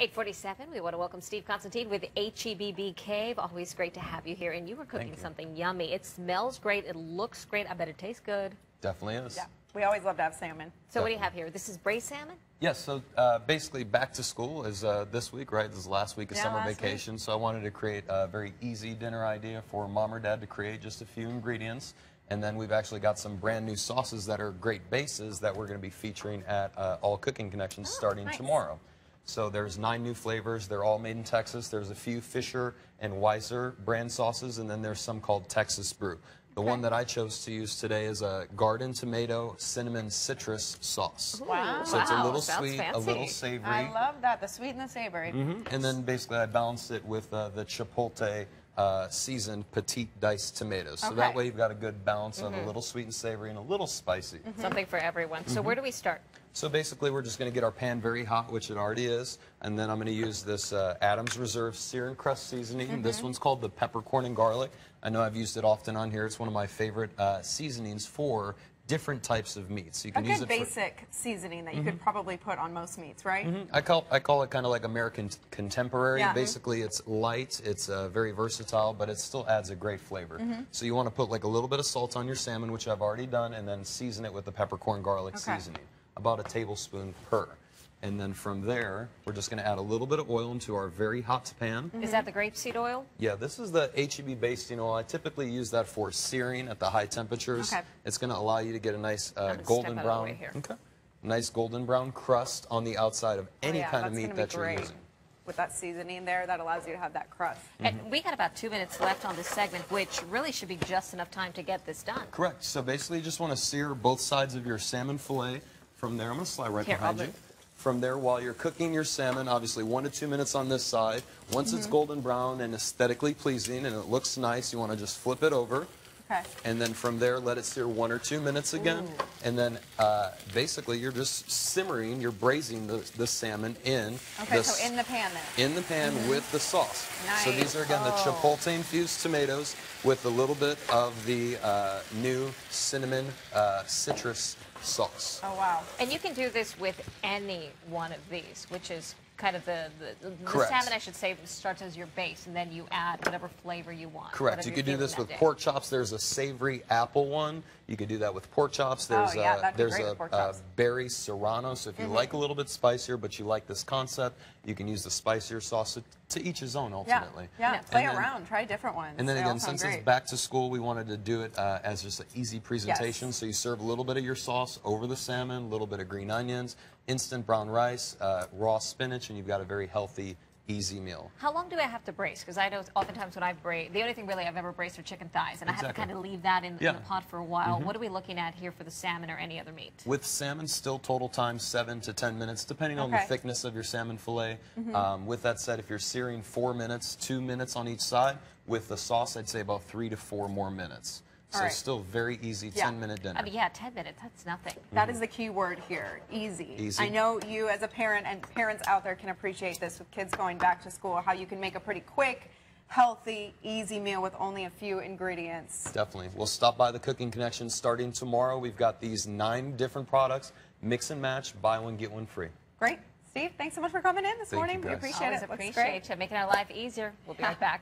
8:47. We want to welcome Steve Constantine with HEB Bee Cave. Always great to have you here. And you were cooking something yummy. It smells great. It looks great. I bet it tastes good. Definitely is. Yeah, we always love to have salmon. So what do you have here? This is braised salmon? Yes, so basically back to school is this week, right? This is the last week of summer vacation. So I wanted to create a very easy dinner idea for mom or dad to create just a few ingredients. And then we've actually got some brand new sauces that are great bases that we're going to be featuring at All Cooking Connections starting tomorrow. So there's 9 new flavors. They're all made in Texas. There's a few Fisher and Weiser brand sauces, and then there's some called Texas Brew. The one that I chose to use today is a garden tomato cinnamon citrus sauce. Wow. So it's a little Sounds sweet, fancy. a little savory. I love that, the sweet and the savory. And then basically I balanced it with the chipotle seasoned petite diced tomatoes. So that way you've got a good balance of a little sweet and savory and a little spicy. Something for everyone. So where do we start? So basically we're just going to get our pan very hot, which it already is, and then I'm going to use this Adams Reserve sear and crust seasoning. This one's called the peppercorn and garlic. I know I've used it often on here. It's one of my favorite seasonings for different types of meats. You can use it for basic seasoning that you could probably put on most meats, right? I call it kind of like American contemporary. Basically, it's light, it's very versatile, but it still adds a great flavor. So you want to put like a little bit of salt on your salmon, which I've already done, and then season it with the peppercorn garlic seasoning, about a tablespoon per. And then from there, we're just going to add a little bit of oil into our very hot pan. Is that the grapeseed oil? Yeah, this is the HEB basting oil. I typically use that for searing at the high temperatures. It's going to allow you to get a nice golden brown, nice golden brown crust on the outside of any kind of meat that you're using. With that seasoning there, that allows you to have that crust. And we got about 2 minutes left on this segment, which really should be just enough time to get this done. Correct. So basically, you just want to sear both sides of your salmon fillet. From there, I'm going to slide right behind you. From there, while you're cooking your salmon, obviously 1 to 2 minutes on this side. Once it's golden brown and aesthetically pleasing and it looks nice, you want to just flip it over. And then from there, let it sear 1 or 2 minutes again. And then basically, you're just simmering, you're braising the salmon in. So in the pan then? In the pan with the sauce. So these are, again, the chipotle-infused tomatoes with a little bit of the new cinnamon citrus sauce. Oh, wow. And you can do this with any one of these, which is kind of the salmon, I should say, starts as your base, and then you add whatever flavor you want. Correct. You could do this with pork chops. There's a savory apple one. You could do that with pork chops. There's a berry serrano. So if you like a little bit spicier, but you like this concept, you can use the spicier sauce. To each his own, ultimately. Play around. Try different ones. And then again, since it's back to school, we wanted to do it as just an easy presentation. So you serve a little bit of your sauce over the salmon, a little bit of green onions, instant brown rice, raw spinach, and you've got a very healthy, easy meal. How long do I have to braise? Because I know oftentimes when I braise, the only thing really I've ever braised are chicken thighs, and I have to kind of leave that in the pot for a while. What are we looking at here for the salmon or any other meat? With salmon, still total time 7 to 10 minutes, depending on the thickness of your salmon fillet. With that said, if you're searing 4 minutes, 2 minutes on each side, with the sauce, I'd say about 3 to 4 more minutes. So still very easy, 10-minute dinner. I mean, 10 minutes, that's nothing. That is the key word here, easy. I know you as a parent and parents out there can appreciate this with kids going back to school, how you can make a pretty quick, healthy, easy meal with only a few ingredients. Definitely. We'll stop by the Cooking Connection starting tomorrow. We've got these 9 different products, mix and match, buy one, get one free. Great. Steve, thanks so much for coming in this morning. We appreciate it. Always appreciate you making our life easier. We'll be right back.